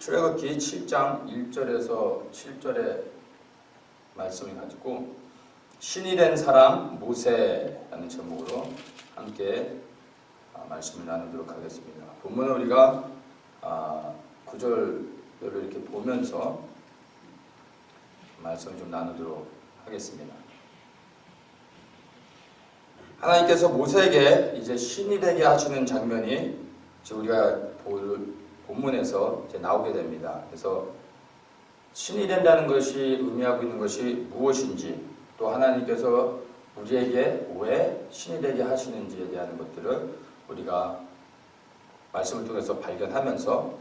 출애굽기 7장 1절에서 7절의 말씀을 가지고 신이 된 사람 모세라는 제목으로 함께 말씀을 나누도록 하겠습니다. 본문은 우리가 구절을 이렇게 보면서 말씀을 좀 나누도록 하겠습니다. 하나님께서 모세에게 이제 신이 되게 하시는 장면이 지금 우리가 볼 본문에서 이제 나오게 됩니다. 그래서 신이 된다는 것이 의미하고 있는 것이 무엇인지, 또 하나님께서 우리에게 왜 신이 되게 하시는지에 대한 것들을 우리가 말씀을 통해서 발견하면서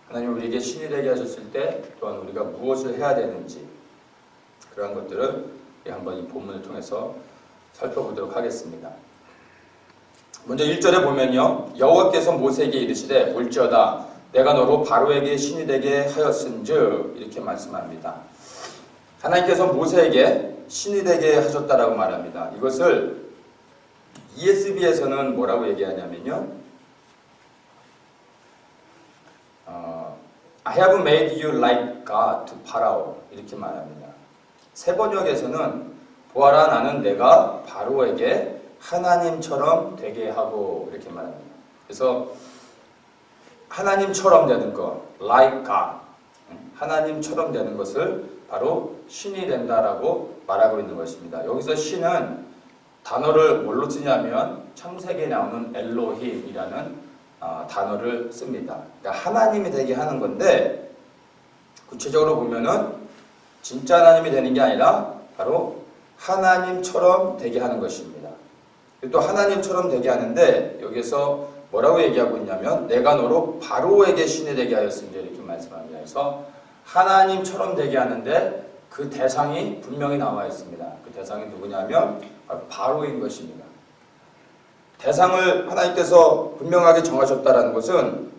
하나님이 우리에게 신이 되게 하셨을 때 또한 우리가 무엇을 해야 되는지 그러한 것들을 한번 이 본문을 통해서 살펴보도록 하겠습니다. 먼저 1절에 보면요, 여호와께서 모세에게 이르시되 올지어다 내가 너로 바로에게 신이 되게 하였은즉, 이렇게 말씀합니다. 하나님께서 모세에게 신이 되게 하셨다라고 말합니다. 이것을 ESV에서는 뭐라고 얘기하냐면요, I have made you like God to Pharaoh, 이렇게 말합니다. 새 번역에서는 보아라 나는 내가 바로에게 하나님처럼 되게 하고, 이렇게 말합니다. 그래서 하나님처럼 되는 것, like God, 하나님처럼 되는 것을 바로 신이 된다라고 말하고 있는 것입니다. 여기서 신은 단어를 뭘로 쓰냐면 창세기에 나오는 엘로힘이라는 단어를 씁니다. 그러니까 하나님이 되게 하는 건데, 구체적으로 보면은 진짜 하나님이 되는 게 아니라 바로 하나님처럼 되게 하는 것입니다. 또 하나님처럼 되게 하는데 여기서 뭐라고 얘기하고 있냐면 내가 너로 바로에게 신이 되게 하였으니, 이렇게 말씀합니다. 그래서 하나님처럼 되게 하는데 그 대상이 분명히 나와 있습니다. 그 대상이 누구냐면 바로인 것입니다. 대상을 하나님께서 분명하게 정하셨다는 것은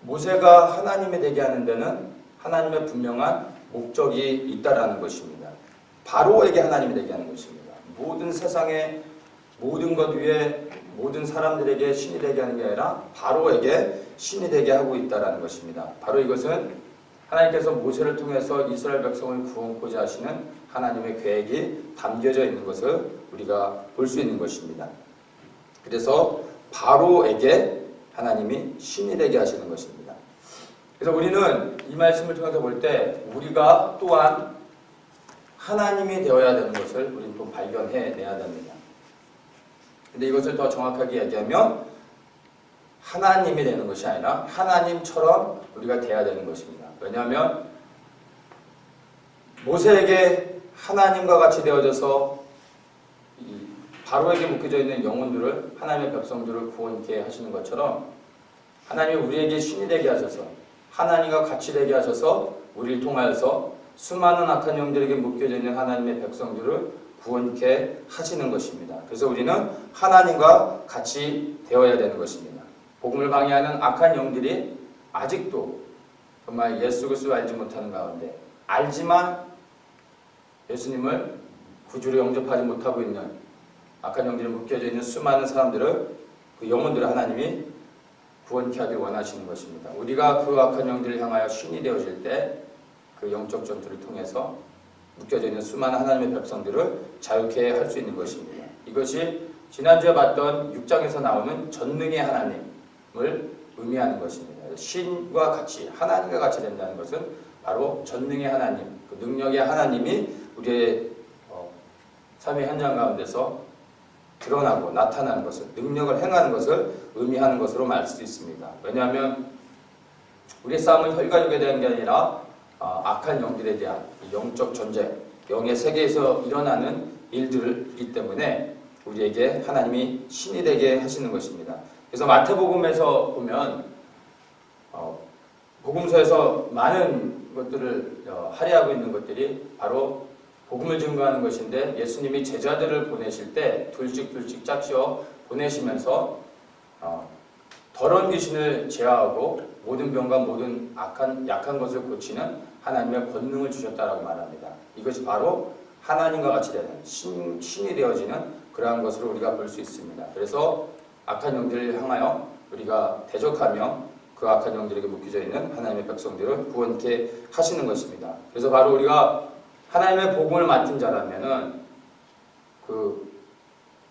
모세가 하나님이 되게 하는 데는 하나님의 분명한 목적이 있다라는 것입니다. 바로에게 하나님이 되게 하는 것입니다. 모든 세상의 모든 것 위에 모든 사람들에게 신이 되게 하는 게 아니라 바로에게 신이 되게 하고 있다라는 것입니다. 바로 이것은 하나님께서 모세를 통해서 이스라엘 백성을 구원코자 하시는 하나님의 계획이 담겨져 있는 것을 우리가 볼 수 있는 것입니다. 그래서 바로에게 하나님이 신이 되게 하시는 것입니다. 그래서 우리는 이 말씀을 통해서 볼 때 우리가 또한 하나님이 되어야 되는 것을 우리는 또 발견해내야 됩니다. 근데 이것을 더 정확하게 얘기하면 하나님이 되는 것이 아니라 하나님처럼 우리가 돼야 되는 것입니다. 왜냐하면 모세에게 하나님과 같이 되어져서 바로에게 묶여져 있는 영혼들을, 하나님의 백성들을 구원케 하시는 것처럼 하나님이 우리에게 신이 되게 하셔서 하나님과 같이 되게 하셔서 우리를 통하여서 수많은 악한 영들에게 묶여져 있는 하나님의 백성들을 구원케 하시는 것입니다. 그래서 우리는 하나님과 같이 되어야 되는 것입니다. 복음을 방해하는 악한 영들이 아직도 정말 예수 그리스도를 알지 못하는 가운데, 알지만 예수님을 구주로 영접하지 못하고 있는 악한 영들이 묶여져 있는 수많은 사람들을, 그 영혼들을 하나님이 구원케 하기를 원하시는 것입니다. 우리가 그 악한 영들을 향하여 신이 되어질 때 그 영적 전투를 통해서 묶여져 있는 수많은 하나님의 백성들을 자유케 할 수 있는 것입니다. 이것이 지난주에 봤던 6장에서 나오는 전능의 하나님을 의미하는 것입니다. 신과 같이, 하나님과 같이 된다는 것은 바로 전능의 하나님, 그 능력의 하나님이 우리의 삶의 현장 가운데서 드러나고 나타나는 것을, 능력을 행하는 것을 의미하는 것으로 말 수 있습니다. 왜냐하면 우리의 싸움은 혈과 육에 대한 게 아니라 악한 영들에 대한 영적 전쟁, 영의 세계에서 일어나는 일들이기 때문에 우리에게 하나님이 신이 되게 하시는 것입니다. 그래서 마태복음에서 보면 복음서에서 많은 것들을 할애하고 있는 것들이 바로 복음을 증거하는 것인데, 예수님이 제자들을 보내실 때 둘씩 짝지어 보내시면서 더러운 귀신을 제어하고 모든 병과 모든 약한 것을 고치는 하나님의 권능을 주셨다라고 말합니다. 이것이 바로 하나님과 같이 되는 신이 되어지는 그러한 것으로 우리가 볼 수 있습니다. 그래서 악한 영들을 향하여 우리가 대적하며 그 악한 영들에게 묶여져 있는 하나님의 백성들을 구원케 하시는 것입니다. 그래서 바로 우리가 하나님의 복음을 맡은 자라면은 그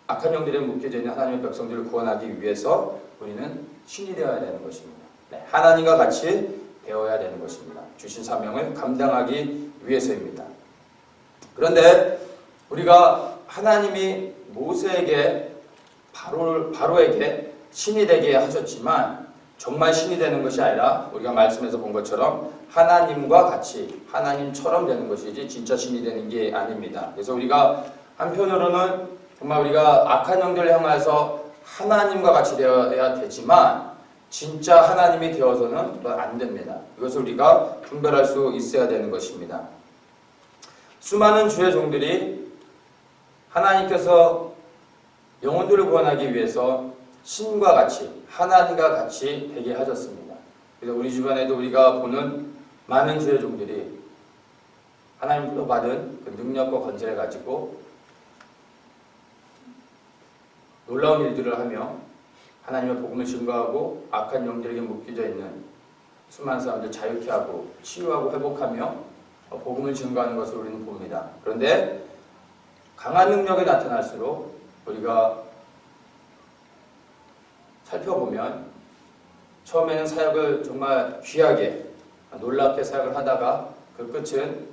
악한 영들에 묶여져 있는 하나님의 백성들을 구원하기 위해서 우리는 신이 되어야 되는 것입니다. 네, 하나님과 같이 되어야 되는 것입니다. 주신 사명을 감당하기 위해서입니다. 그런데 우리가 하나님이 모세에게 바로에게 신이 되게 하셨지만 정말 신이 되는 것이 아니라 우리가 말씀에서 본 것처럼 하나님과 같이 하나님처럼 되는 것이지 진짜 신이 되는 게 아닙니다. 그래서 우리가 한편으로는 정말 우리가 악한 영들을 향해서 하나님과 같이 되어야 되지만 진짜 하나님이 되어서는 안 됩니다. 이것을 우리가 분별할 수 있어야 되는 것입니다. 수많은 주의 종들이 하나님께서 영혼들을 구원하기 위해서 신과 같이 하나님과 같이 되게 하셨습니다. 그래서 우리 주변에도 우리가 보는 많은 주의 종들이 하나님으로 받은 그 능력과 권세를 가지고 놀라운 일들을 하며 하나님의 복음을 증거하고 악한 영들에게 묶여져 있는 수많은 사람들 자유케 하고 치유하고 회복하며 복음을 증거하는 것을 우리는 봅니다. 그런데 강한 능력이 나타날수록 우리가 살펴보면 처음에는 사역을 정말 귀하게 놀랍게 사역을 하다가 그 끝은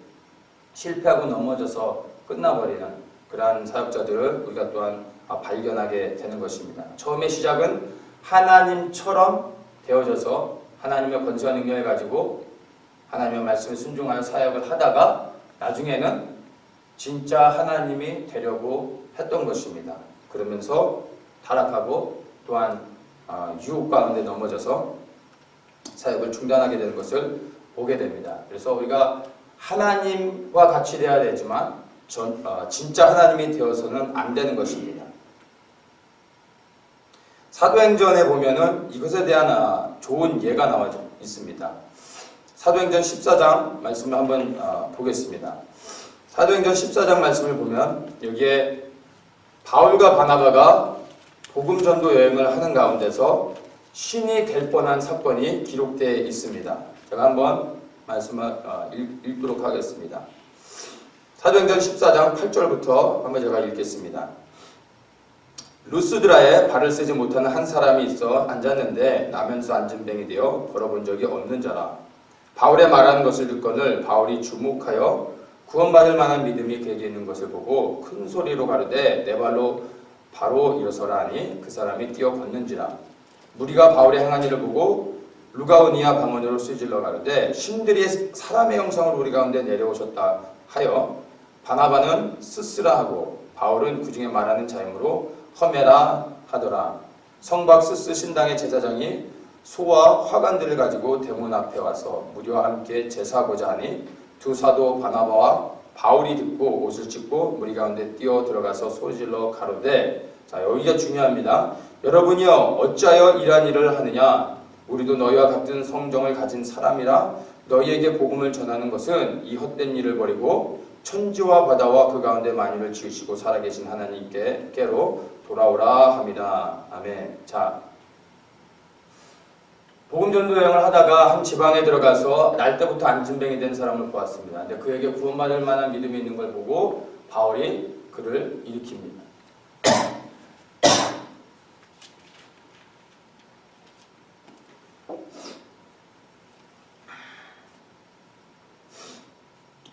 실패하고 넘어져서 끝나버리는 그러한 사역자들을 우리가 또한 발견하게 되는 것입니다. 처음의 시작은 하나님처럼 되어져서 하나님의 권세와 능력을 가지고 하나님의 말씀에 순종하여 사역을 하다가 나중에는 진짜 하나님이 되려고 했던 것입니다. 그러면서 타락하고 또한 유혹 가운데 넘어져서 사역을 중단하게 되는 것을 보게 됩니다. 그래서 우리가 하나님과 같이 되어야 되지만 진짜 하나님이 되어서는 안 되는 것입니다. 사도행전에 보면은 이것에 대한 좋은 예가 나와 있습니다. 사도행전 14장 말씀을 한번 보겠습니다. 사도행전 14장 말씀을 보면 여기에 바울과 바나바가 복음 전도 여행을 하는 가운데서 신이 될 뻔한 사건이 기록되어 있습니다. 제가 한번 말씀을 읽도록 하겠습니다. 사도행전 14장 8절부터 한번 제가 읽겠습니다. 루스드라에 발을 쓰지 못하는 한 사람이 있어 앉았는데 나면서 앉은 뱅이 되어 걸어본 적이 없는 자라. 바울의 말하는 것을 듣거늘 바울이 주목하여 구원받을 만한 믿음이 그에게 있는 것을 보고 큰 소리로 가르되 내 발로 바로 일어서라 하니 그 사람이 뛰어 걷는지라. 무리가 바울의 행한 일을 보고 루가오니아 방언으로 쓰질러 가르되 신들이 사람의 형상으로 우리 가운데 내려오셨다 하여 바나바는 스스라 하고 바울은 그 중에 말하는 자이므로 허메라 하더라. 성박 스스 신당의 제사장이 소와 화관들을 가지고 대문 앞에 와서 무리와 함께 제사하고자 하니 두 사도 바나바와 바울이 듣고 옷을 찢고 무리 가운데 뛰어 들어가서 소리질러 가로되. 자, 여기가 중요합니다. 여러분이여 어찌하여 이러한 일을 하느냐? 우리도 너희와 같은 성정을 가진 사람이라 너희에게 복음을 전하는 것은 이 헛된 일을 버리고 천지와 바다와 그 가운데 만유를 지으시고 살아계신 하나님께로 돌아오라 합니다. 아멘. 자, 복음 전도 여행을 하다가 한 지방에 들어가서 날 때부터 안진뱅이 된 사람을 보았습니다. 근데 그에게 구원받을 만한 믿음이 있는 걸 보고 바울이 그를 일으킵니다.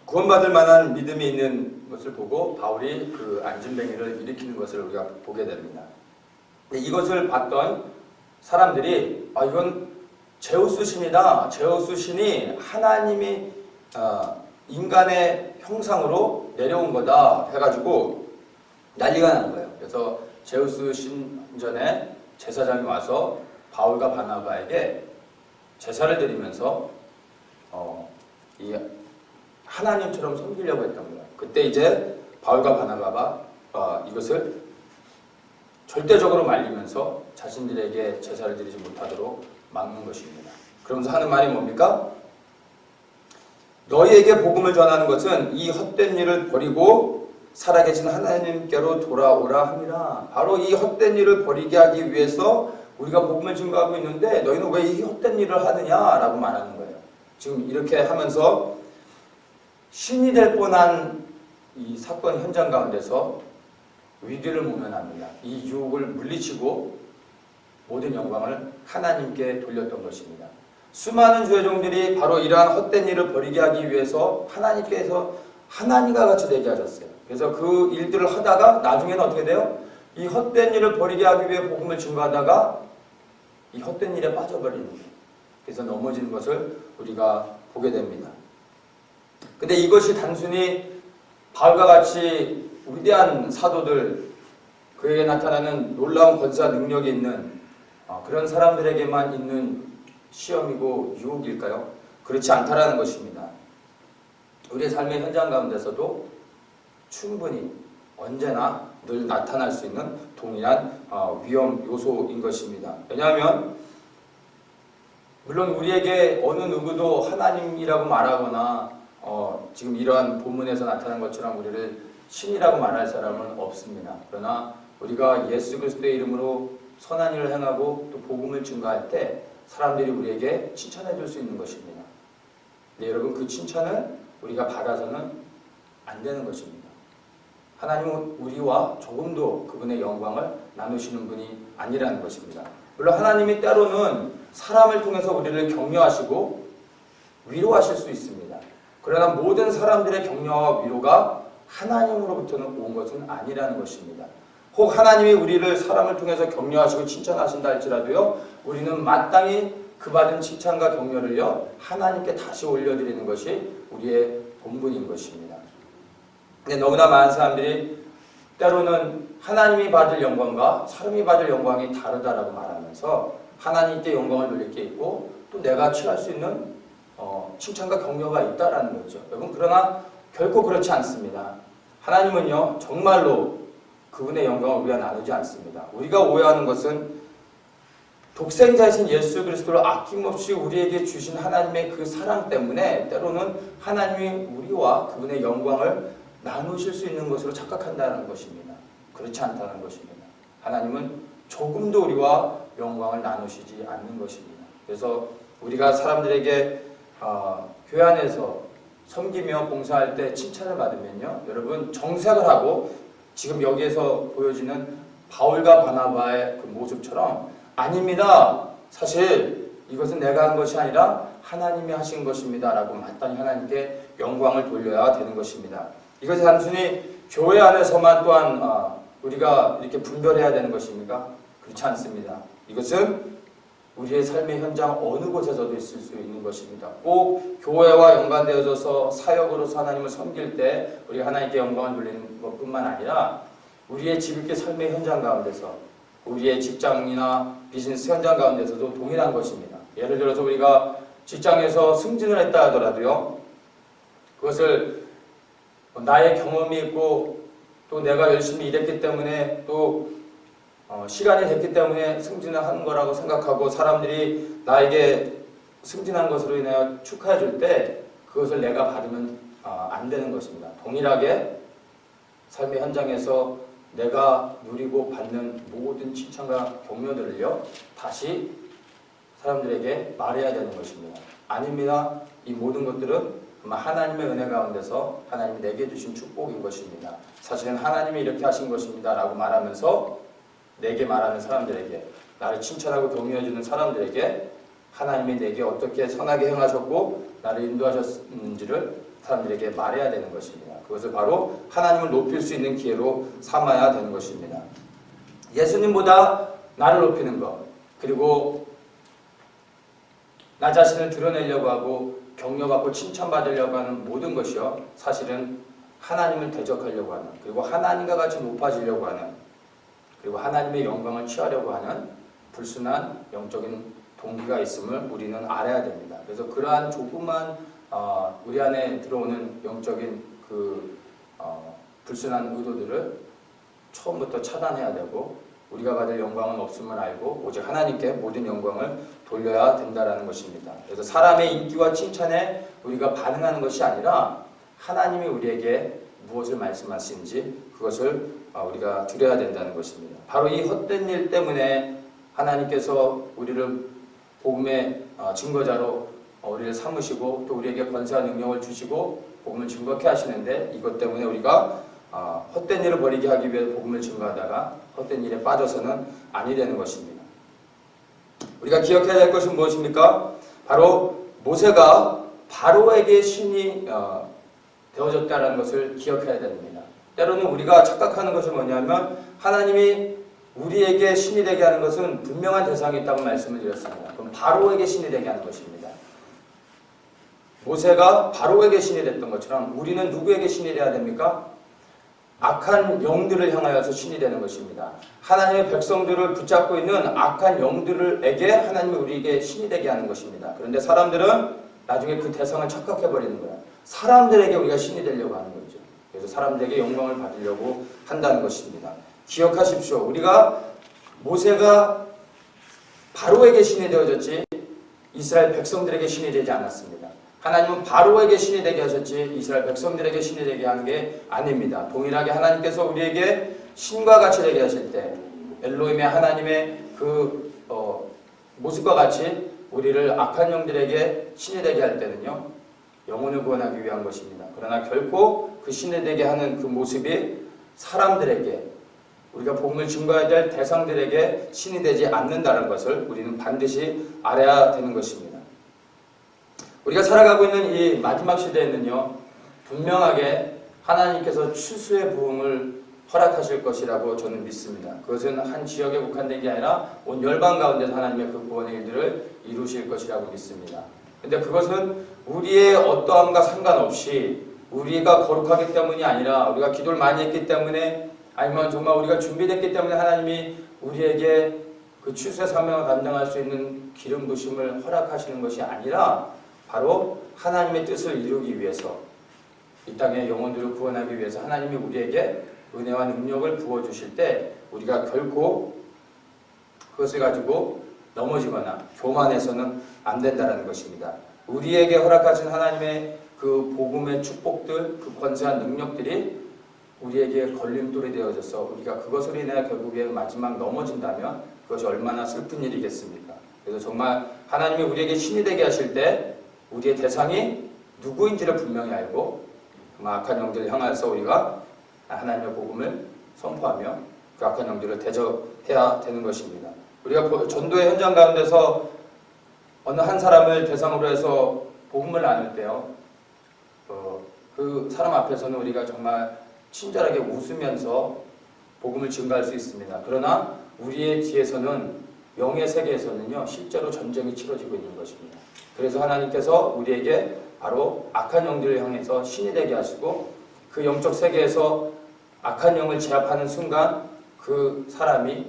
구원받을 만한 믿음이 있는 것을 보고 바울이 그 안진뱅이를 일으키는 것을 우리가 보게 됩니다. 이것을 봤던 사람들이 이건 제우스 신이다. 제우스 신이 하나님이 인간의 형상으로 내려온 거다 해가지고 난리가 난 거예요. 그래서 제우스 신전에 제사장이 와서 바울과 바나바에게 제사를 드리면서 이 하나님처럼 섬기려고 했던 거예요. 그때 이제 바울과 바나바가 이것을 절대적으로 말리면서 자신들에게 제사를 드리지 못하도록 막는 것입니다. 그러면서 하는 말이 뭡니까? 너희에게 복음을 전하는 것은 이 헛된 일을 버리고 살아계신 하나님께로 돌아오라 함이라. 바로 이 헛된 일을 버리게 하기 위해서 우리가 복음을 증거하고 있는데 너희는 왜 이 헛된 일을 하느냐라고 말하는 거예요. 지금 이렇게 하면서 신이 될 뻔한 이 사건 현장 가운데서 위기를 모면합니다. 이 유혹을 물리치고 모든 영광을 하나님께 돌렸던 것입니다. 수많은 주의 종들이 바로 이러한 헛된 일을 벌이게 하기 위해서 하나님께서 하나님과 같이 되게 하셨어요. 그래서 그 일들을 하다가 나중에는 어떻게 돼요? 이 헛된 일을 벌이게 하기 위해 복음을 증거하다가 이 헛된 일에 빠져버리는 거예요. 그래서 넘어지는 것을 우리가 보게 됩니다. 근데 이것이 단순히 바울과 같이 위대한 사도들, 그에게 나타나는 놀라운 권세와 능력이 있는 그런 사람들에게만 있는 시험이고 유혹일까요? 그렇지 않다라는 것입니다. 우리의 삶의 현장 가운데서도 충분히 언제나 늘 나타날 수 있는 동일한 위험 요소인 것입니다. 왜냐하면 물론 우리에게 어느 누구도 하나님이라고 말하거나 지금 이러한 본문에서 나타난 것처럼 우리를 신이라고 말할 사람은 없습니다. 그러나 우리가 예수 그리스도의 이름으로 선한 일을 행하고 또 복음을 증거할 때 사람들이 우리에게 칭찬해 줄 수 있는 것입니다. 네, 여러분, 그 칭찬을 우리가 받아서는 안 되는 것입니다. 하나님은 우리와 조금도 그분의 영광을 나누시는 분이 아니라는 것입니다. 물론 하나님이 때로는 사람을 통해서 우리를 격려하시고 위로하실 수 있습니다. 그러나 모든 사람들의 격려와 위로가 하나님으로부터는 온 것은 아니라는 것입니다. 혹 하나님이 우리를 사람을 통해서 격려하시고 칭찬하신다 할지라도요, 우리는 마땅히 그 받은 칭찬과 격려를요 하나님께 다시 올려드리는 것이 우리의 본분인 것입니다. 근데 너무나 많은 사람들이 때로는 하나님이 받을 영광과 사람이 받을 영광이 다르다라고 말하면서 하나님께 영광을 돌릴 게 있고 또 내가 취할 수 있는 칭찬과 격려가 있다라는 거죠. 여러분, 그러나 결코 그렇지 않습니다. 하나님은요 정말로 그분의 영광을 우리가 나누지 않습니다. 우리가 오해하는 것은 독생자이신 예수 그리스도를 아낌없이 우리에게 주신 하나님의 그 사랑 때문에 때로는 하나님이 우리와 그분의 영광을 나누실 수 있는 것으로 착각한다는 것입니다. 그렇지 않다는 것입니다. 하나님은 조금도 우리와 영광을 나누시지 않는 것입니다. 그래서 우리가 사람들에게 교회 안에서 섬기며 봉사할 때 칭찬을 받으면요, 여러분 정색을 하고 지금 여기에서 보여지는 바울과 바나바의 그 모습처럼 아닙니다. 사실 이것은 내가 한 것이 아니라 하나님이 하신 것입니다. 라고 마땅히 하나님께 영광을 돌려야 되는 것입니다. 이것이 단순히 교회 안에서만 또한 우리가 이렇게 분별해야 되는 것입니까? 그렇지 않습니다. 이것은 우리의 삶의 현장 어느 곳에서도 있을 수 있는 것입니다. 꼭 교회와 연관되어져서 사역으로서 하나님을 섬길 때 우리가 하나님께 영광을 돌리는 것뿐만 아니라 우리의 지극히 삶의 현장 가운데서 우리의 직장이나 비즈니스 현장 가운데서도 동일한 것입니다. 예를 들어서 우리가 직장에서 승진을 했다 하더라도요, 그것을 나의 경험이 있고 또 내가 열심히 일했기 때문에 또 시간이 됐기 때문에 승진을 하는 거라고 생각하고 사람들이 나에게 승진한 것으로 인하여 축하해 줄 때 그것을 내가 받으면 안 되는 것입니다. 동일하게 삶의 현장에서 내가 누리고 받는 모든 칭찬과 격려들을요 다시 사람들에게 말해야 되는 것입니다. 아닙니다. 이 모든 것들은 하나님의 은혜 가운데서 하나님이 내게 주신 축복인 것입니다. 사실은 하나님이 이렇게 하신 것입니다 라고 말하면서 내게 말하는 사람들에게, 나를 칭찬하고 격려해주는 사람들에게 하나님이 내게 어떻게 선하게 행하셨고 나를 인도하셨는지를 사람들에게 말해야 되는 것입니다. 그것을 바로 하나님을 높일 수 있는 기회로 삼아야 되는 것입니다. 예수님보다 나를 높이는 것, 그리고 나 자신을 드러내려고 하고 격려받고 칭찬받으려고 하는 모든 것이요, 사실은 하나님을 대적하려고 하는, 그리고 하나님과 같이 높아지려고 하는, 그리고 하나님의 영광을 취하려고 하는 불순한 영적인 동기가 있음을 우리는 알아야 됩니다. 그래서 그러한 조그만 우리 안에 들어오는 영적인 그 불순한 의도들을 처음부터 차단해야 되고, 우리가 받을 영광은 없음을 알고 오직 하나님께 모든 영광을 돌려야 된다는 것입니다. 그래서 사람의 인기와 칭찬에 우리가 반응하는 것이 아니라 하나님이 우리에게 무엇을 말씀하시는지 그것을 우리가 들어야 된다는 것입니다. 바로 이 헛된 일 때문에 하나님께서 우리를 복음의 증거자로 우리를 삼으시고 또 우리에게 권세와 능력을 주시고 복음을 증거케 하시는데 이것 때문에 우리가 헛된 일을 버리게 하기 위해 복음을 증거하다가 헛된 일에 빠져서는 아니 되는 것입니다. 우리가 기억해야 될 것은 무엇입니까? 바로 모세가 바로에게 신이 되어졌다는 것을 기억해야 됩니다. 때로는 우리가 착각하는 것이 뭐냐면 하나님이 우리에게 신이 되게 하는 것은 분명한 대상이 있다고 말씀을 드렸습니다. 그럼 바로에게 신이 되게 하는 것입니다. 모세가 바로에게 신이 됐던 것처럼 우리는 누구에게 신이 되어야 됩니까? 악한 영들을 향하여서 신이 되는 것입니다. 하나님의 백성들을 붙잡고 있는 악한 영들에게 하나님이 우리에게 신이 되게 하는 것입니다. 그런데 사람들은 나중에 그 대상을 착각해버리는 거예요. 사람들에게 우리가 신이 되려고 하는 거죠. 그래서 사람들에게 영광을 받으려고 한다는 것입니다. 기억하십시오. 우리가 모세가 바로에게 신이 되어졌지 이스라엘 백성들에게 신이 되지 않았습니다. 하나님은 바로에게 신이 되게 하셨지 이스라엘 백성들에게 신이 되게 한 게 아닙니다. 동일하게 하나님께서 우리에게 신과 같이 되게 하실 때 엘로힘의 하나님의 그 모습과 같이 우리를 악한 영들에게 신이 되게 할 때는요 영혼을 구원하기 위한 것입니다. 그러나 결코 그 신이 되게 하는 그 모습이 사람들에게 우리가 복음을 증거해야 될 대상들에게 신이 되지 않는다는 것을 우리는 반드시 알아야 되는 것입니다. 우리가 살아가고 있는 이 마지막 시대에는요 분명하게 하나님께서 추수의 부흥을 허락하실 것이라고 저는 믿습니다. 그것은 한 지역에 국한된 게 아니라 온 열방 가운데서 하나님의 그 구원의 일들을 이루실 것이라고 믿습니다. 근데 그것은 우리의 어떠함과 상관없이 우리가 거룩하기 때문이 아니라 우리가 기도를 많이 했기 때문에 아니면 정말 우리가 준비됐기 때문에 하나님이 우리에게 그 추수의 사명을 감당할 수 있는 기름 부심을 허락하시는 것이 아니라 바로 하나님의 뜻을 이루기 위해서 이 땅의 영혼들을 구원하기 위해서 하나님이 우리에게 은혜와 능력을 부어주실 때 우리가 결코 그것을 가지고 넘어지거나 교만해서는 안 된다는 것입니다. 우리에게 허락하신 하나님의 그 복음의 축복들, 그 권세한 능력들이 우리에게 걸림돌이 되어져서 우리가 그것으로 인해 결국에 마지막 넘어진다면 그것이 얼마나 슬픈 일이겠습니까? 그래서 정말 하나님이 우리에게 신이 되게 하실 때 우리의 대상이 누구인지를 분명히 알고 그 악한 영들을 향해서 우리가 하나님의 복음을 선포하며 그 악한 영들을 대적해야 되는 것입니다. 우리가 전도의 현장 가운데서 어느 한 사람을 대상으로 해서 복음을 나눌 때요, 그 사람 앞에서는 우리가 정말 친절하게 웃으면서 복음을 증거할 수 있습니다. 그러나 우리의 뒤에서는 영의 세계에서는요 실제로 전쟁이 치러지고 있는 것입니다. 그래서 하나님께서 우리에게 바로 악한 영들을 향해서 신이 되게 하시고 그 영적 세계에서 악한 영을 제압하는 순간 그 사람이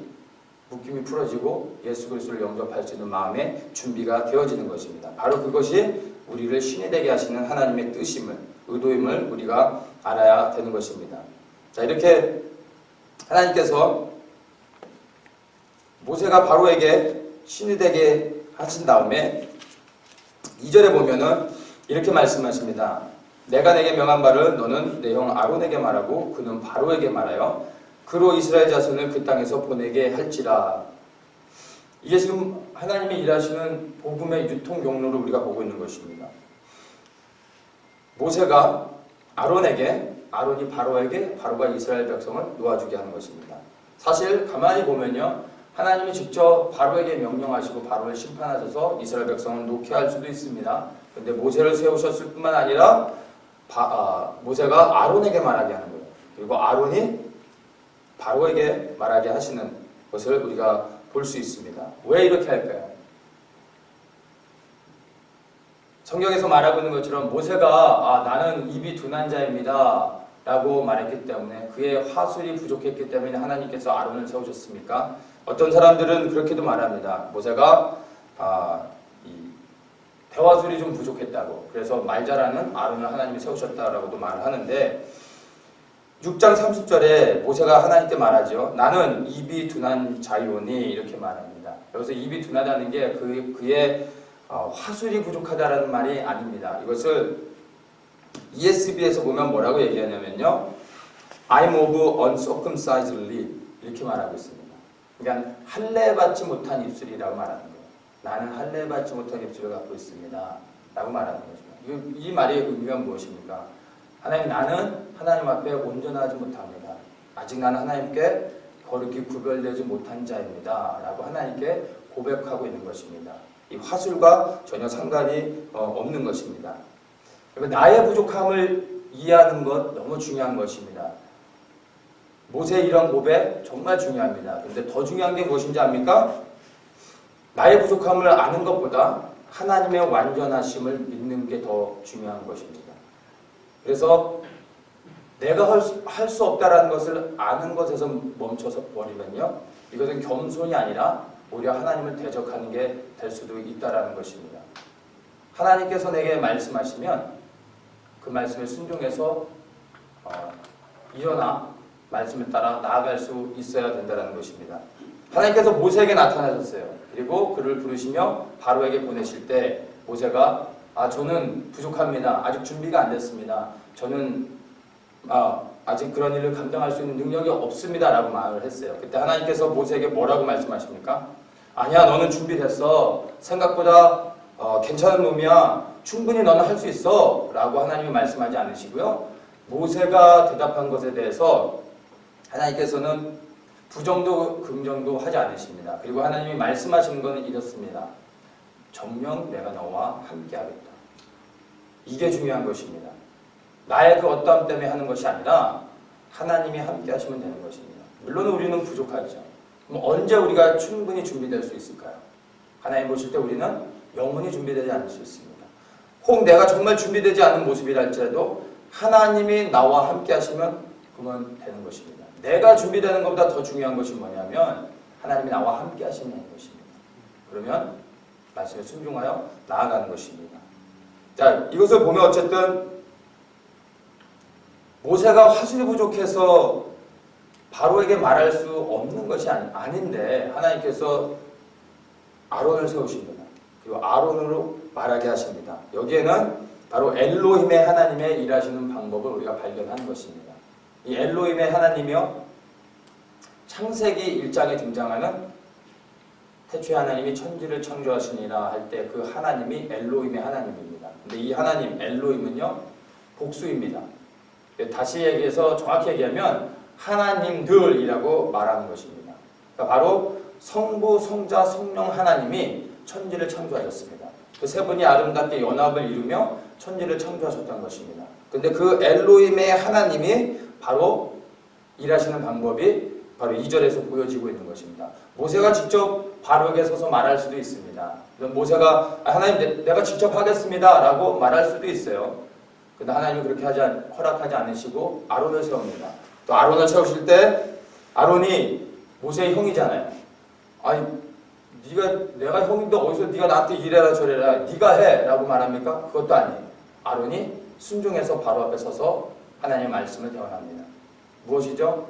묶임이 풀어지고 예수 그리스도를 영접할 수 있는 마음의 준비가 되어지는 것입니다. 바로 그것이 우리를 신이 되게 하시는 하나님의 뜻임을, 의도임을 우리가 알아야 되는 것입니다. 자, 이렇게 하나님께서 모세가 바로에게 신이 되게 하신 다음에 2절에 보면은 이렇게 말씀하십니다. 내가 내게 명한 바를 너는 내 형 아론에게 말하고 그는 바로에게 말하여 그로 이스라엘 자손을 그 땅에서 보내게 할지라. 이게 지금 하나님이 일하시는 복음의 유통 경로를 우리가 보고 있는 것입니다. 모세가 아론에게, 아론이 바로에게, 바로가 이스라엘 백성을 놓아주게 하는 것입니다. 사실 가만히 보면요, 하나님이 직접 바로에게 명령하시고 바로를 심판하셔서 이스라엘 백성을 놓게 할 수도 있습니다. 그런데 모세를 세우셨을 뿐만 아니라 모세가 아론에게 말하게 하는 거예요. 그리고 아론이 바로에게 말하게 하시는 것을 우리가 볼 수 있습니다. 왜 이렇게 할까요? 성경에서 말하고 있는 것처럼 모세가 나는 입이 둔한 자입니다 라고 말했기 때문에 그의 화술이 부족했기 때문에 하나님께서 아론을 세우셨습니까? 어떤 사람들은 그렇게도 말합니다. 모세가 대화술이 좀 부족했다고, 그래서 말 잘하는 아론을 하나님이 세우셨다라고도 말을 하는데 6장 30절에 모세가 하나님께 말하죠. 나는 입이 둔한 자이오니 이렇게 말합니다. 여기서 입이 둔하다는 게 그의 화술이 부족하다라는 말이 아닙니다. 이것을 ESV에서 보면 뭐라고 얘기하냐면요, I'm of uncircumcised lip 이렇게 말하고 있습니다. 그러니까 할례받지 못한 입술이라고 말하는 거예요. 나는 할례받지 못한 입술을 갖고 있습니다. 라고 말하는 거죠. 이 말의 의미가 무엇입니까? 하나님, 나는 하나님 앞에 온전하지 못합니다. 아직 나는 하나님께 거룩히 구별되지 못한 자입니다. 라고 하나님께 고백하고 있는 것입니다. 이 화술과 전혀 상관이 없는 것입니다. 나의 부족함을 이해하는 것 너무 중요한 것입니다. 모세의 이런 고백 정말 중요합니다. 그런데 더 중요한 게 무엇인지 압니까? 나의 부족함을 아는 것보다 하나님의 완전하심을 믿는 게 더 중요한 것입니다. 그래서 내가 할 수 없다라는 것을 아는 것에서 멈춰서 버리면요, 이것은 겸손이 아니라 오히려 하나님을 대적하는 게 될 수도 있다라는 것입니다. 하나님께서 내게 말씀하시면 그 말씀에 순종해서 일어나 말씀을 따라 나아갈 수 있어야 된다는 것입니다. 하나님께서 모세에게 나타나셨어요. 그리고 그를 부르시며 바로에게 보내실 때 모세가 저는 부족합니다. 아직 준비가 안 됐습니다. 저는 아직 그런 일을 감당할 수 있는 능력이 없습니다. 라고 말을 했어요. 그때 하나님께서 모세에게 뭐라고 말씀하십니까? 아니야, 너는 준비됐어. 생각보다 괜찮은 놈이야. 충분히 너는 할 수 있어. 라고 하나님이 말씀하지 않으시고요. 모세가 대답한 것에 대해서 하나님께서는 부정도 긍정도 하지 않으십니다. 그리고 하나님이 말씀하시는 것은 이렇습니다. 정녕 내가 너와 함께 하겠다. 이게 중요한 것입니다. 나의 그 어떠함 때문에 하는 것이 아니라 하나님이 함께 하시면 되는 것입니다. 물론 우리는 부족하죠. 그럼 언제 우리가 충분히 준비될 수 있을까요? 하나님 보실 때 우리는 영원히 준비되지 않을 수 있습니다. 혹 내가 정말 준비되지 않은 모습이랄지라도 하나님이 나와 함께 하시면 그만 되는 것입니다. 내가 준비되는 것보다 더 중요한 것이 뭐냐면 하나님이 나와 함께 하시는 것입니다. 그러면 말씀에 순종하여 나아가는 것입니다. 자, 이것을 보면 어쨌든 모세가 화술이 부족해서 바로에게 말할 수 없는 것이 아닌데 하나님께서 아론을 세우십니다. 그리고 아론으로 말하게 하십니다. 여기에는 바로 엘로힘의 하나님의 일하시는 방법을 우리가 발견하는 것입니다. 이 엘로힘의 하나님이요, 창세기 1장에 등장하는 태초에 하나님이 천지를 창조하시니라 할 때 그 하나님이 엘로힘의 하나님입니다. 근데 이 하나님 엘로힘은요 복수입니다. 다시 얘기해서 정확히 얘기하면 하나님들이라고 말하는 것입니다. 그러니까 바로 성부, 성자, 성령 하나님이 천지를 창조하셨습니다. 그 세 분이 아름답게 연합을 이루며 천지를 창조하셨던 것입니다. 근데 그 엘로힘의 하나님이 바로 일하시는 방법이 바로 2절에서 보여지고 있는 것입니다. 모세가 직접 바로에게 서서 말할 수도 있습니다. 모세가 하나님 내가 직접 하겠습니다 라고 말할 수도 있어요. 근데 하나님은 그렇게 허락하지 않으시고 아론을 세웁니다. 또 아론을 세우실 때 아론이 모세의 형이잖아요. 아니 내가 형인데 어디서 네가 나한테 이래라 저래라 네가 해 라고 말합니까? 그것도 아니에요. 아론이 순종해서 바로 앞에 서서 하나님의 말씀을 대언합니다. 무엇이죠?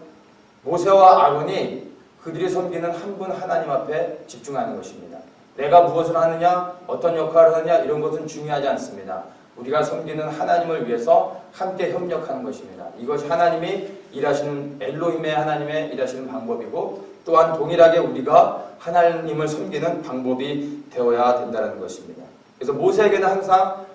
모세와 아론이 그들이 섬기는 한 분 하나님 앞에 집중하는 것입니다. 내가 무엇을 하느냐, 어떤 역할을 하느냐 이런 것은 중요하지 않습니다. 우리가 섬기는 하나님을 위해서 함께 협력하는 것입니다. 이것이 하나님이 일하시는 엘로힘의 하나님의 일하시는 방법이고 또한 동일하게 우리가 하나님을 섬기는 방법이 되어야 된다는 것입니다. 그래서 모세에게는 항상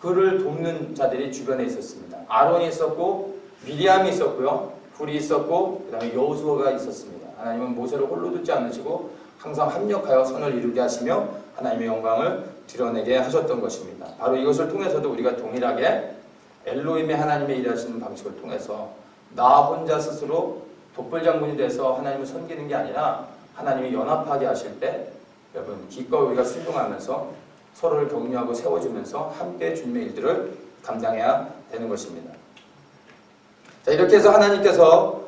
그를 돕는 자들이 주변에 있었습니다. 아론이 있었고 미리암이 있었고요. 훌이 있었고 그 다음에 여호수아가 있었습니다. 하나님은 모세를 홀로 두지 않으시고 항상 합력하여 선을 이루게 하시며 하나님의 영광을 드러내게 하셨던 것입니다. 바로 이것을 통해서도 우리가 동일하게 엘로힘의 하나님의 일하시는 방식을 통해서 나 혼자 스스로 독불장군이 돼서 하나님을 섬기는 게 아니라 하나님이 연합하게 하실 때 여러분 기꺼이 우리가 순종하면서 서로를 격려하고 세워주면서 함께 주님의 일들을 감당해야 되는 것입니다. 자, 이렇게 해서 하나님께서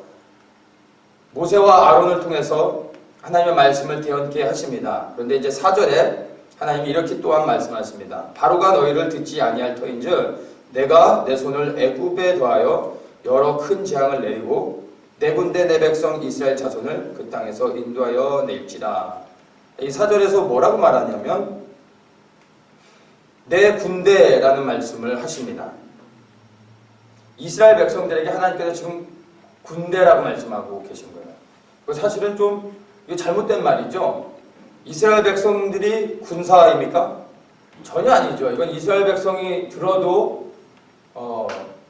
모세와 아론을 통해서 하나님의 말씀을 대언케 하십니다. 그런데 이제 4절에 하나님이 이렇게 또한 말씀하십니다. 바로가 너희를 듣지 아니할 터인즉 내가 내 손을 애굽에 더하여 여러 큰 재앙을 내리고 내 군대 내 백성 이스라엘 자손을 그 땅에서 인도하여 낼지라. 이 4절에서 뭐라고 말하냐면 내 군대라는 말씀을 하십니다. 이스라엘 백성들에게 하나님께서 지금 군대라고 말씀하고 계신 거예요. 사실은 좀 이거 잘못된 말이죠. 이스라엘 백성들이 군사입니까? 전혀 아니죠. 이건 이스라엘 백성이 들어도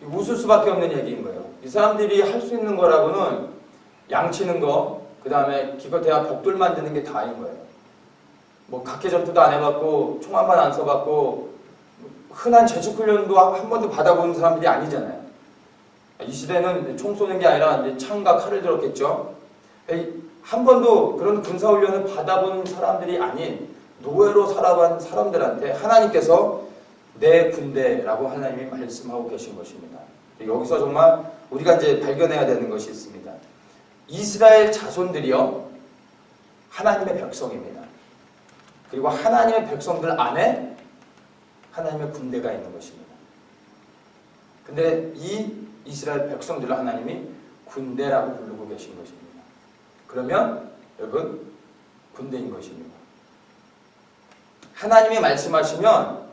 웃을 수밖에 없는 얘기인 거예요. 이 사람들이 할 수 있는 거라고는 양치는 거, 그 다음에 기껏해야 벽돌 만드는 게 다인 거예요. 뭐 각계 전투도 안 해봤고 총 한 번 안 써봤고 흔한 제축 훈련도 한 번도 받아본 사람들이 아니잖아요. 이 시대는 총 쏘는 게 아니라 이제 창과 칼을 들었겠죠. 한 번도 그런 군사 훈련을 받아본 사람들이 아닌 노예로 살아간 사람들한테 하나님께서 내 군대라고 하나님이 말씀하고 계신 것입니다. 여기서 정말 우리가 이제 발견해야 되는 것이 있습니다. 이스라엘 자손들이요, 하나님의 백성입니다. 그리고 하나님의 백성들 안에 하나님의 군대가 있는 것입니다. 근데 이 이스라엘 백성들을 하나님이 군대라고 부르고 계신 것입니다. 그러면 여러분, 군대인 것입니다. 하나님이 말씀하시면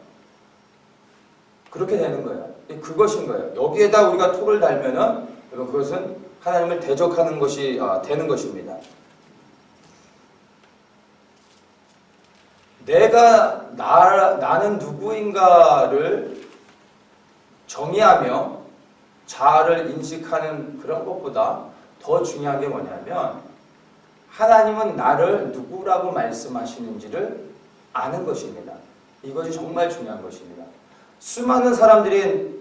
그렇게 되는 거예요. 그것인 거예요. 여기에다 우리가 토를 달면은 여러분, 그것은 하나님을 대적하는 것이 되는 것입니다. 나는 누구인가를 정의하며 자아를 인식하는 그런 것보다 더 중요한 게 뭐냐면 하나님은 나를 누구라고 말씀하시는지를 아는 것입니다. 이것이 정말 중요한 것입니다. 수많은 사람들이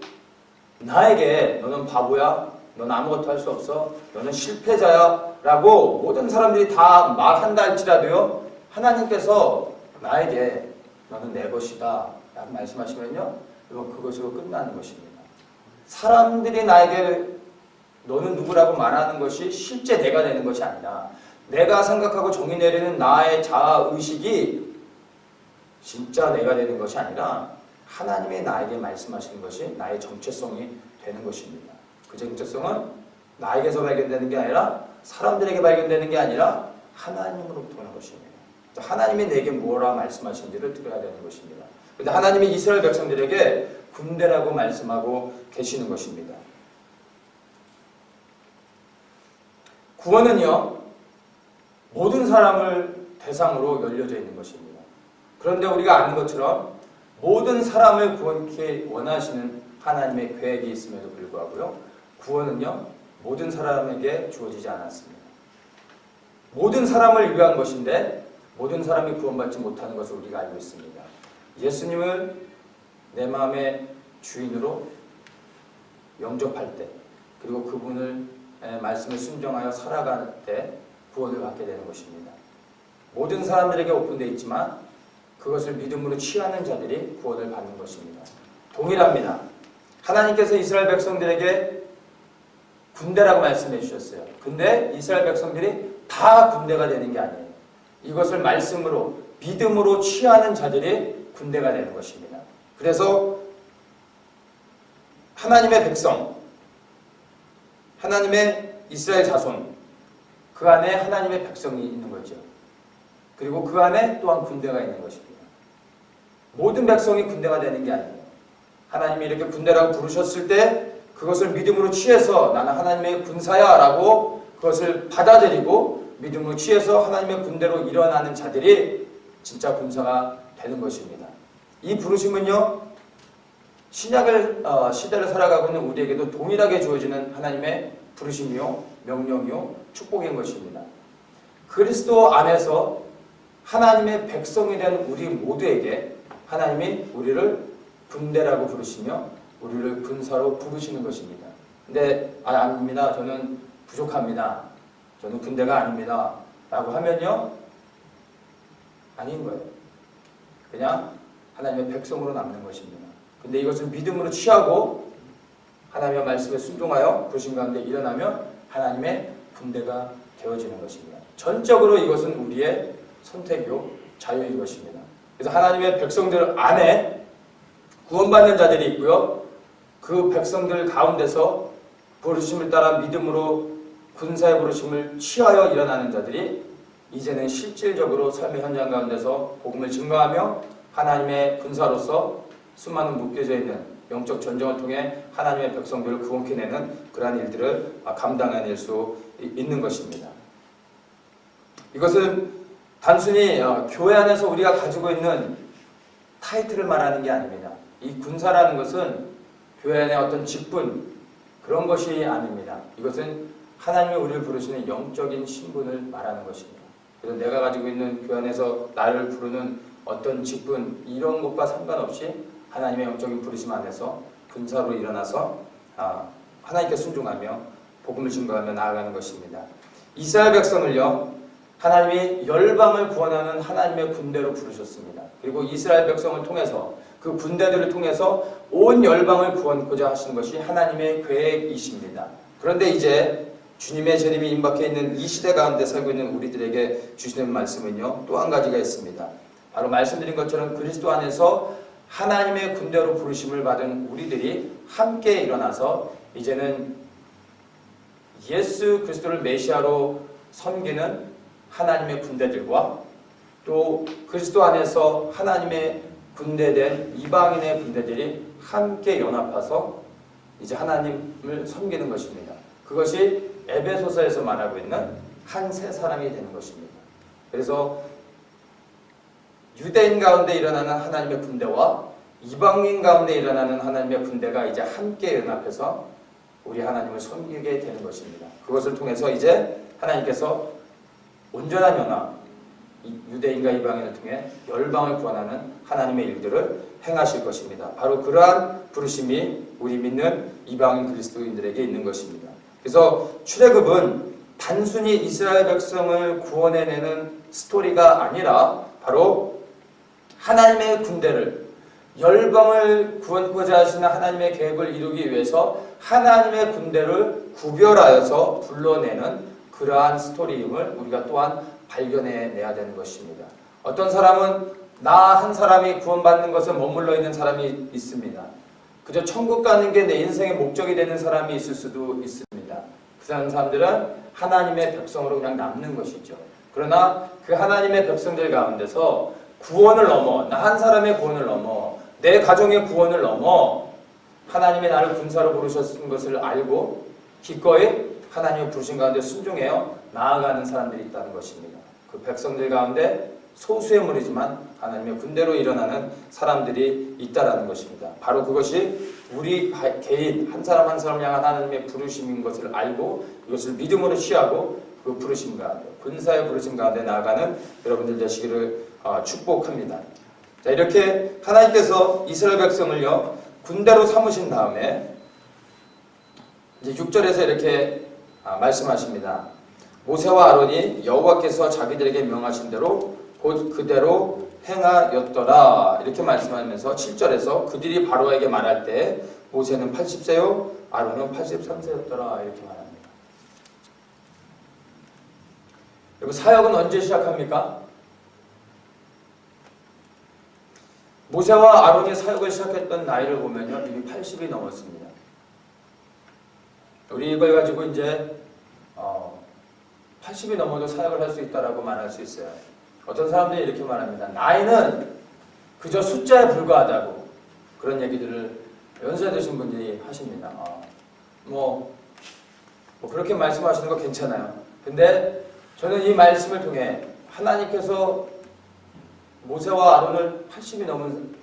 나에게 너는 바보야, 너는 아무것도 할 수 없어, 너는 실패자야 라고 모든 사람들이 다 말한다 할지라도요, 하나님께서 나에게 너는 내 것이다 라고 말씀하시면요, 여러분, 그것으로 끝나는 것입니다. 사람들이 나에게 너는 누구라고 말하는 것이 실제 내가 되는 것이 아니라 내가 생각하고 정의 내리는 나의 자아의식이 진짜 내가 되는 것이 아니라 하나님이 나에게 말씀하시는 것이 나의 정체성이 되는 것입니다. 그 정체성은 나에게서 발견되는 게 아니라 사람들에게 발견되는 게 아니라 하나님으로부터 오는 것입니다. 하나님이 내게 뭐라 말씀하신지를 들어야 되는 것입니다. 그런데 하나님이 이스라엘 백성들에게 군대라고 말씀하고 계시는 것입니다. 구원은요, 모든 사람을 대상으로 열려져 있는 것입니다. 그런데 우리가 아는 것처럼 모든 사람을 구원케 원하시는 하나님의 계획이 있음에도 불구하고요, 구원은요, 모든 사람에게 주어지지 않았습니다. 모든 사람을 위한 것인데 모든 사람이 구원받지 못하는 것을 우리가 알고 있습니다. 예수님을 내 마음의 주인으로 영접할 때, 그리고 그분을 말씀에 순종하여 살아갈 때 구원을 받게 되는 것입니다. 모든 사람들에게 오픈되어 있지만 그것을 믿음으로 취하는 자들이 구원을 받는 것입니다. 동일합니다. 하나님께서 이스라엘 백성들에게 군대라고 말씀해 주셨어요. 근데 이스라엘 백성들이 다 군대가 되는 게 아니에요. 이것을 말씀으로, 믿음으로 취하는 자들이 군대가 되는 것입니다. 그래서 하나님의 백성, 하나님의 이스라엘 자손, 그 안에 하나님의 백성이 있는 거죠. 그리고 그 안에 또한 군대가 있는 것입니다. 모든 백성이 군대가 되는 게 아니에요. 하나님이 이렇게 군대라고 부르셨을 때 그것을 믿음으로 취해서 나는 하나님의 군사야 라고 그것을 받아들이고 믿음으로 취해서 하나님의 군대로 일어나는 자들이 진짜 군사가 되는 것입니다. 이 부르심은요, 신약을 시대를 살아가고 있는 우리에게도 동일하게 주어지는 하나님의 부르심이요, 명령이요, 축복인 것입니다. 그리스도 안에서 하나님의 백성이 된 우리 모두에게 하나님이 우리를 군대라고 부르시며 우리를 군사로 부르시는 것입니다. 근데 아닙니다. 저는 부족합니다. 저는 군대가 아닙니다. 라고 하면요, 아닌 거예요. 그냥 하나님의 백성으로 남는 것입니다. 근데 이것을 믿음으로 취하고 하나님의 말씀에 순종하여 부르신 가운데 일어나면 하나님의 군대가 되어지는 것입니다. 전적으로 이것은 우리의 선택이요, 자유인 것입니다. 그래서 하나님의 백성들 안에 구원받는 자들이 있고요, 그 백성들 가운데서 부르심을 따라 믿음으로 군사의 부르심을 취하여 일어나는 자들이 이제는 실질적으로 삶의 현장 가운데서 복음을 증거하며 하나님의 군사로서 수많은 묶여져 있는 영적 전쟁을 통해 하나님의 백성들을 구원케 내는 그러한 일들을 감당해낼 수 있는 것입니다. 이것은 단순히 교회 안에서 우리가 가지고 있는 타이틀을 말하는 게 아닙니다. 이 군사라는 것은 교회 안의 어떤 직분 그런 것이 아닙니다. 이것은 하나님이 우리를 부르시는 영적인 신분을 말하는 것입니다. 그래서 내가 가지고 있는 교회 안에서 나를 부르는 어떤 직분 이런 것과 상관없이 하나님의 영적인 부르심 안에서 군사로 일어나서 하나님께 순종하며 복음을 증거하며 나아가는 것입니다. 이스라엘 백성을요, 하나님이 열방을 구원하는 하나님의 군대로 부르셨습니다. 그리고 이스라엘 백성을 통해서 그 군대들을 통해서 온 열방을 구원하고자 하시는 것이 하나님의 계획이십니다. 그런데 이제 주님의 재림이 임박해 있는 이 시대 가운데 살고 있는 우리들에게 주시는 말씀은요, 또 한 가지가 있습니다. 바로 말씀드린 것처럼 그리스도 안에서 하나님의 군대로 부르심을 받은 우리들이 함께 일어나서 이제는 예수 그리스도를 메시아로 섬기는 하나님의 군대들과 또 그리스도 안에서 하나님의 군대된 이방인의 군대들이 함께 연합해서 이제 하나님을 섬기는 것입니다. 그것이 에베소서에서 말하고 있는 한 세 사람이 되는 것입니다. 그래서 유대인 가운데 일어나는 하나님의 군대와 이방인 가운데 일어나는 하나님의 군대가 이제 함께 연합해서 우리 하나님을 섬기게 되는 것입니다. 그것을 통해서 이제 하나님께서 온전한 연합, 유대인과 이방인을 통해 열방을 구원하는 하나님의 일들을 행하실 것입니다. 바로 그러한 부르심이 우리 믿는 이방인 그리스도인들에게 있는 것입니다. 그래서 출애굽은 단순히 이스라엘 백성을 구원해내는 스토리가 아니라 바로 하나님의 군대를 열방을 구원하고자 하시는 하나님의 계획을 이루기 위해서 하나님의 군대를 구별하여서 불러내는 그러한 스토리임을 우리가 또한 발견해내야 되는 것입니다. 어떤 사람은 나 한 사람이 구원받는 것에 머물러 있는 사람이 있습니다. 그저 천국 가는 게 내 인생의 목적이 되는 사람이 있을 수도 있습니다. 그 사람들은 하나님의 백성으로 그냥 남는 것이죠. 그러나 그 하나님의 백성들 가운데서 구원을 넘어, 나 한 사람의 구원을 넘어, 내 가정의 구원을 넘어 하나님의 나를 군사로 부르셨은 것을 알고 기꺼이 하나님의 부르신 가운데 순종해요 나아가는 사람들이 있다는 것입니다. 그 백성들 가운데 소수의 무리지만 하나님의 군대로 일어나는 사람들이 있다라는 것입니다. 바로 그것이 우리 개인 한 사람 한 사람 향한 하나님의 부르심인 것을 알고 이것을 믿음으로 취하고 그 부르심 가운데 군사의 부르심 가운데 나아가는 여러분들 되시기를 축복합니다. 자, 이렇게 하나님께서 이스라엘 백성을요 군대로 삼으신 다음에 이제 6절에서 이렇게 말씀하십니다. 모세와 아론이 여호와께서 자기들에게 명하신 대로 곧 그대로 행하였더라 이렇게 말씀하면서 7절에서 그들이 바로에게 말할 때 모세는 80세요 아론은 83세였더라 이렇게 말합니다. 여러분 사역은 언제 시작합니까? 모세와 아론이 사역을 시작했던 나이를 보면요 이미 80이 넘었습니다. 우리 이걸 가지고 이제 80이 넘어도 사역을 할 수 있다라고 말할 수 있어요. 어떤 사람들이 이렇게 말합니다. 나이는 그저 숫자에 불과하다고 그런 얘기들을 연세 드신 분들이 하십니다. 뭐 그렇게 말씀하시는 거 괜찮아요. 근데 저는 이 말씀을 통해 하나님께서 모세와 아론을 80이 넘은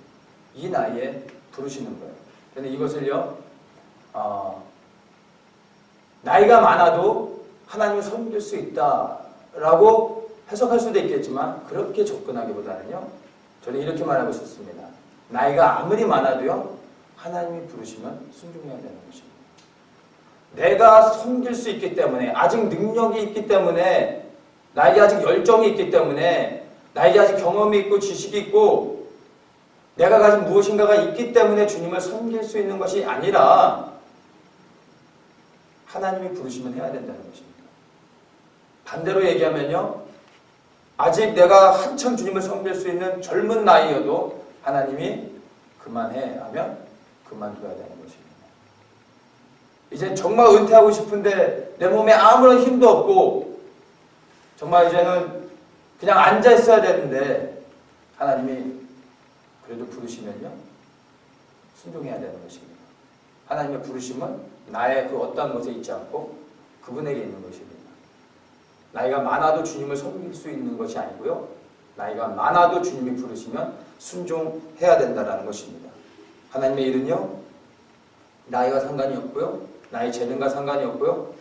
이 나이에 부르시는 거예요. 근데 이것을요 나이가 많아도 하나님을 섬길 수 있다라고 해석할 수도 있겠지만 그렇게 접근하기보다는요 저는 이렇게 말하고 싶습니다. 나이가 아무리 많아도요 하나님이 부르시면 순종해야 되는 것입니다. 내가 섬길 수 있기 때문에 아직 능력이 있기 때문에 나에게 아직 열정이 있기 때문에 나에게 아직 경험이 있고 지식이 있고 내가 가진 무엇인가가 있기 때문에 주님을 섬길 수 있는 것이 아니라 하나님이 부르시면 해야 된다는 것입니다. 반대로 얘기하면요 아직 내가 한참 주님을 섬길 수 있는 젊은 나이여도 하나님이 그만해 하면 그만둬야 되는 것입니다. 이제 정말 은퇴하고 싶은데 내 몸에 아무런 힘도 없고 정말 이제는 그냥 앉아 있어야 되는데 하나님이 그래도 부르시면요 순종해야 되는 것입니다. 하나님의 부르심은 나의 그 어떠한 것에 있지 않고 그분에게 있는 것입니다. 나이가 많아도 주님을 섬길 수 있는 것이 아니고요. 나이가 많아도 주님이 부르시면 순종해야 된다는 것입니다. 하나님의 일은요, 나이와 상관이 없고요, 나의 재능과 상관이 없고요,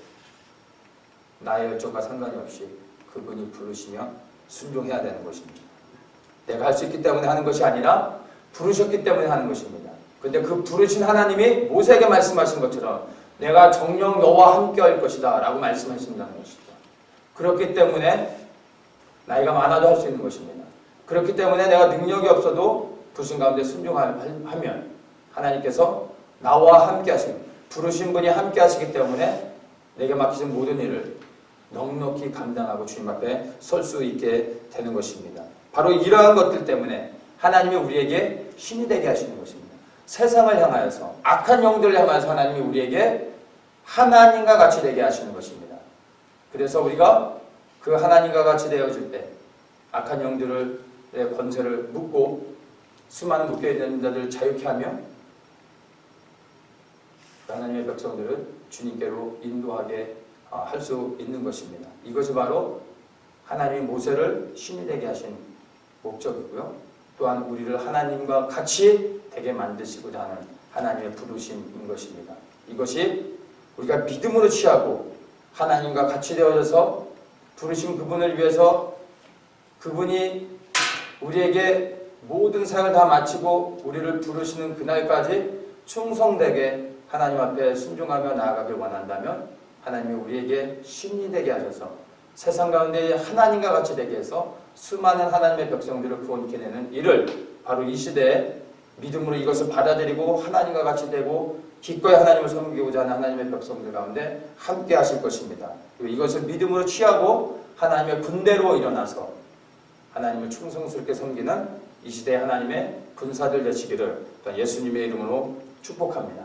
나의 열정과 상관이 없이 그분이 부르시면 순종해야 되는 것입니다. 내가 할 수 있기 때문에 하는 것이 아니라 부르셨기 때문에 하는 것입니다. 근데 그 부르신 하나님이 모세에게 말씀하신 것처럼 내가 정녕 너와 함께 할 것이다 라고 말씀하신다는 것이죠. 그렇기 때문에 나이가 많아도 할 수 있는 것입니다. 그렇기 때문에 내가 능력이 없어도 부르신 가운데 순종하면 하나님께서 나와 함께 하시는, 부르신 분이 함께 하시기 때문에 내게 맡기신 모든 일을 넉넉히 감당하고 주님 앞에 설 수 있게 되는 것입니다. 바로 이러한 것들 때문에 하나님이 우리에게 신이 되게 하시는 것입니다. 세상을 향하여서, 악한 영들을 향하여서 하나님이 우리에게 하나님과 같이 되게 하시는 것입니다. 그래서 우리가 그 하나님과 같이 되어질 때 악한 영들의 권세를 묶고 수많은 묶여있는 자들을 자유케 하며 하나님의 백성들을 주님께로 인도하게 할 수 있는 것입니다. 이것이 바로 하나님이 모세를 신이 되게 하신 목적이고요. 또한 우리를 하나님과 같이 되게 만드시고자 하는 하나님의 부르심인 것입니다. 이것이 우리가 믿음으로 취하고 하나님과 같이 되어져서 부르신 그분을 위해서 그분이 우리에게 모든 사역을 다 마치고 우리를 부르시는 그날까지 충성되게 하나님 앞에 순종하며 나아가길 원한다면 하나님이 우리에게 신이 되게 하셔서 세상 가운데 하나님과 같이 되게 해서 수많은 하나님의 백성들을 구원케 되는 일을 바로 이 시대에 믿음으로 이것을 받아들이고 하나님과 같이 되고 기꺼이 하나님을 섬기고자 하는 하나님의 백성들 가운데 함께 하실 것입니다. 그리고 이것을 믿음으로 취하고 하나님의 군대로 일어나서 하나님을 충성스럽게 섬기는 이 시대의 하나님의 군사들 되시기를 예수님의 이름으로 축복합니다.